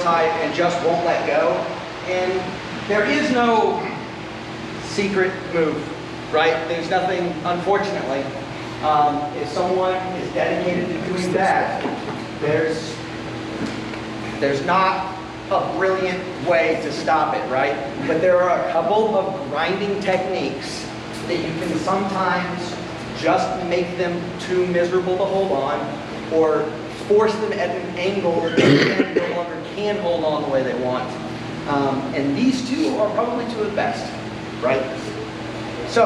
type and just won't let go. And there is no secret move, right? There's nothing, unfortunately. If someone is dedicated to doing that, there's not a brilliant way to stop it, right? But there are a couple of grinding techniques that you can sometimes just make them too miserable to hold on, or force them at an angle that they no longer can hold on the way they want. And these two are probably two of the best, right? So,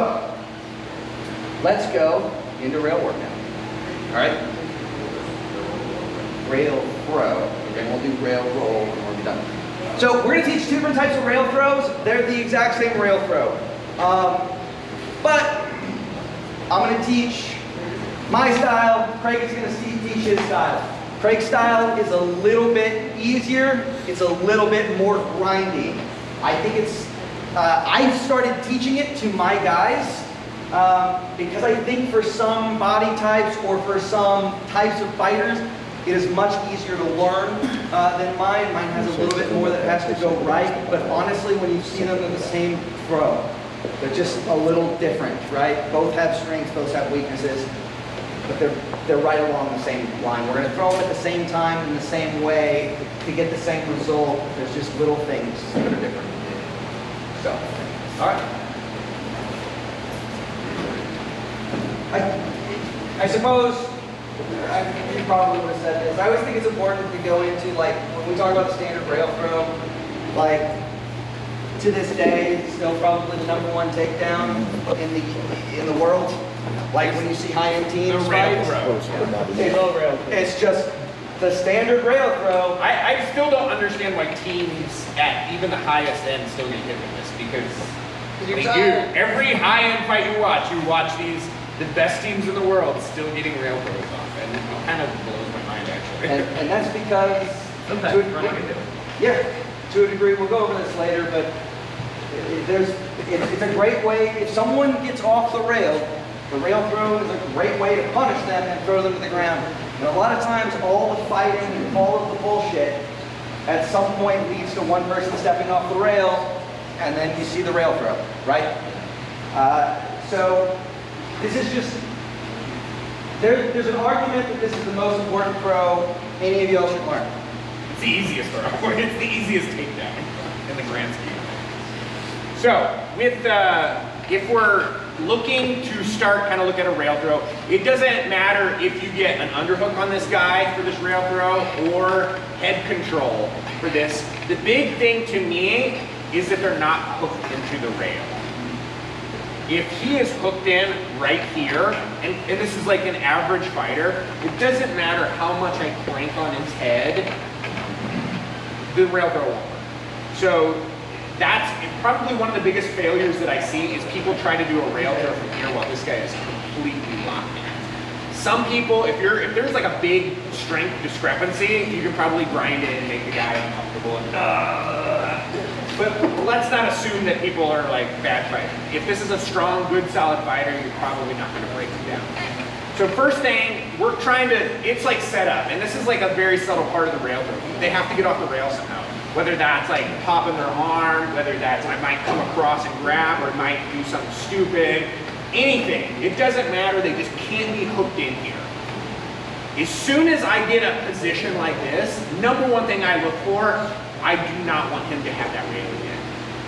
let's go into rail work now. All right? Rail throw, and then we'll do rail roll when we're done. So we're going to teach two different types of rail throws. They're the exact same rail throw. But I'm going to teach my style. Craig is going to teach his style. Craig's style is a little bit easier. It's a little bit more grindy. I think it's, I started teaching it to my guys because I think for some body types or for some types of fighters, it is much easier to learn than mine. Mine has a little bit more that has to go right, but honestly, when you see them in the same throw, they're just a little different, right? Both have strengths, both have weaknesses, but they're right along the same line. We're going to throw them at the same time in the same way to get the same result. There's just little things that are different. So, all right. I suppose, you probably would have said this. I always think it's important to go into, like, when we talk about the standard rail throw, like, to this day, still probably the #1 takedown in the world. Like when you see high-end teams, right? It's just the standard rail throw. I still don't understand why teams at even the highest end still get hit with this, because they do. Every high-end fight you watch these, the best teams in the world still getting rail throws off, and it kind of blows my mind actually. And that's because, to a degree, we'll go over this later, but it's a great way, if someone gets off the rail throw is a great way to punish them and throw them to the ground. And a lot of times, all the fighting and all of the bullshit at some point leads to one person stepping off the rail, and then you see the rail throw, right? So this is just, there's an argument that this is the most important throw any of y'all should learn. It's the easiest throw. It's the easiest takedown in the grand scheme. So, if we're looking to start kind of look at a rail throw, it doesn't matter if you get an underhook on this guy for this rail throw or head control for this. The big thing to me is that they're not hooked into the rail. If he is hooked in right here, and this is like an average fighter, it doesn't matter how much I crank on his head, the rail throw won't work. So that's probably one of the biggest failures that I see is people try to do a rail throw from here while this guy is completely locked in. Some people, if there's like a big strength discrepancy, you can probably grind it and make the guy uncomfortable. But let's not assume that people are like bad fighters. If this is a strong, good, solid fighter, you're probably not going to break him down. So first thing, we're trying to, it's like set up, and this is like a very subtle part of the rail throw. They have to get off the rail somehow. Whether that's like popping their arm, whether that's I might come across and grab, or I might do something stupid, anything. It doesn't matter, they just can't be hooked in here. As soon as I get a position like this, #1 thing I look for, I do not want him to have that rail again.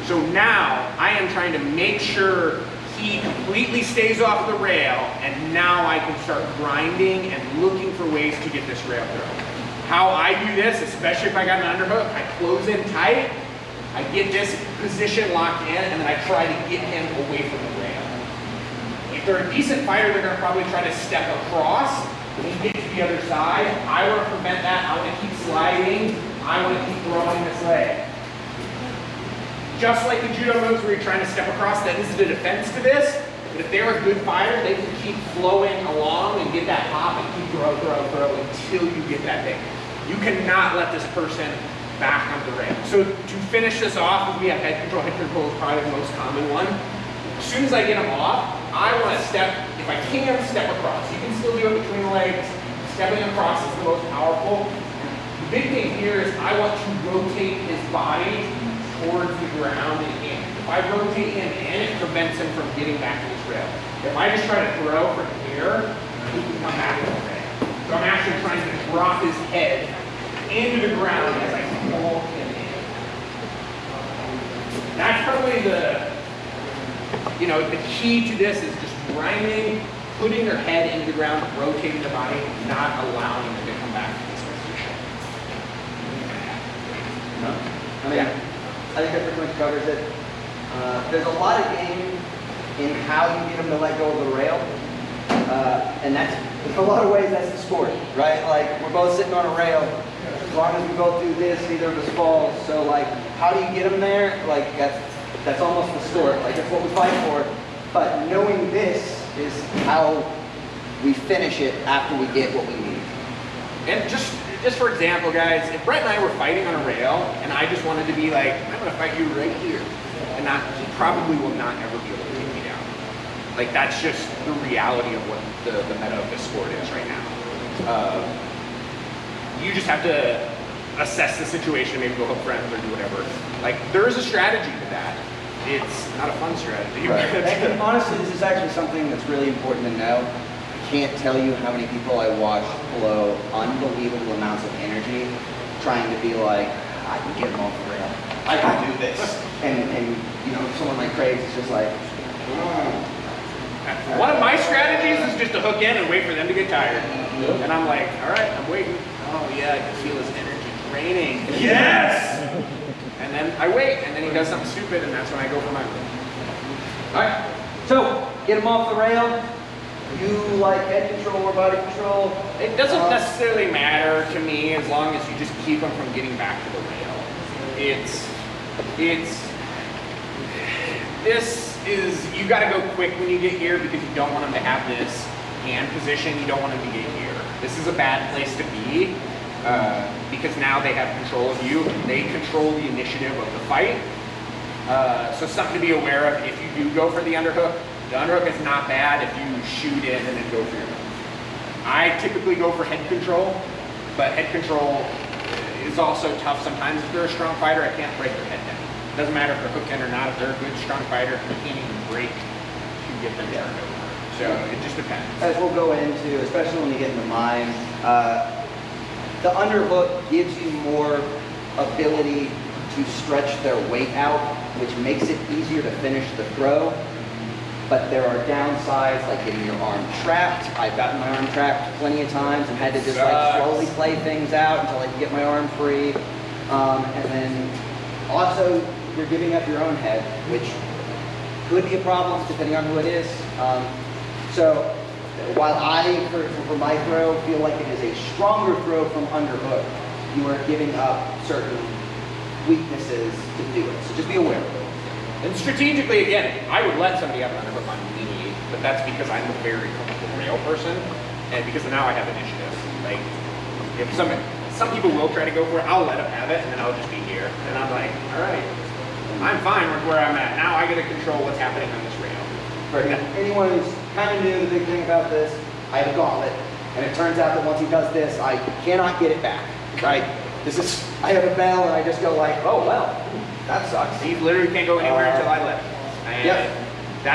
So now I am trying to make sure he completely stays off the rail, and now I can start grinding and looking for ways to get this rail throw. How I do this, especially if I got an underhook, I close in tight, I get this position locked in, and then I try to get him away from the rail. If they're a decent fighter, they're going to probably try to step across and get to the other side. I want to prevent that. I want to keep sliding. I want to keep throwing this leg. Just like the judo moves where you're trying to step across, that is the defense to this. But if they're a good fighter, they can keep flowing along and get that hop and keep throw until you get that thing. You cannot let this person back on the rail. So to finish this off, we have head control. Head control is probably the most common one. As soon as I get him off, I want to step, if I can, step across. You can still do it between the legs. Stepping across is the most powerful. The big thing here is I want to rotate his body towards the ground and in. If I rotate him in, it prevents him from getting back to this rail. If I just try to throw from here, he can come back to the rail. So I'm actually trying to drop his head into the ground as I pull him in. That's probably the key to this is just grinding, putting their head into the ground, rotating the body, not allowing them to come back to this position. I mean, I think that pretty much covers it. There's a lot of game in how you get them to let go of the rail. And that's, in a lot of ways, that's the sport, right? Like, we're both sitting on a rail. As long as we both do this, neither of us falls. So, like, how do you get them there? Like, that's almost the sport. Like, that's what we fight for. But knowing this is how we finish it after we get what we need. And just for example, guys, if Brett and I were fighting on a rail, and I just wanted to be like, I'm going to fight you right here, and he probably will not ever be able to take me down. Like, that's just the reality of what the meta of this sport is right now. You just have to assess the situation, maybe go help friends or do whatever. Like, there is a strategy to that. It's not a fun strategy. Right. And honestly, this is actually something that's really important to know. I can't tell you how many people I watch blow unbelievable amounts of energy trying to be like, I can get them off the rail. I can do this. and someone like Craig is just like, One of my strategies is just to hook in and wait for them to get tired. And I'm like, all right, I'm waiting. Oh yeah, I can feel his energy draining. Yes! And then I wait, and then he does something stupid, and that's when I go for my move. all right. So, get them off the rail. You like head control or body control? It doesn't necessarily matter to me as long as you just keep them from getting back to the rail. You gotta go quick when you get here because you don't want them to have this hand position, you don't want them to get here. This is a bad place to be because now they have control of you, they control the initiative of the fight. So something to be aware of if you do go for the underhook. The underhook is not bad if you shoot in and then go for your move. I typically go for head control, but head control is also tough sometimes. If they're a strong fighter, I can't break their head down. It doesn't matter if they're hooked in or not. If they're a good, strong fighter, I can't even break to get them turned over. So it just depends. As we'll go into, especially when you get into mine, the underhook gives you more ability to stretch their weight out, which makes it easier to finish the throw. But there are downsides, like getting your arm trapped. I've gotten my arm trapped plenty of times and had to just like slowly play things out until I can get my arm free. And then also, you're giving up your own head, which could be a problem depending on who it is. So while I, for my throw, feel like it is a stronger throw from underhook, you are giving up certain weaknesses to do it. So just be aware of it. And strategically, again, I would let somebody have an underhook on me, but that's because I'm a very comfortable rail person, and because now I have initiative. Like, if some people will try to go for it, I'll let them have it, and then I'll just be here. And I'm like, all right, I'm fine with where I'm at. Now I get to control what's happening on this rail. For anyone who's kind of new, the big thing about this, I have a gauntlet, and it turns out that once he does this, I cannot get it back, right? I have a bell, and I just go like, oh, well, that sucks. He literally can't go anywhere until I let him. Yep.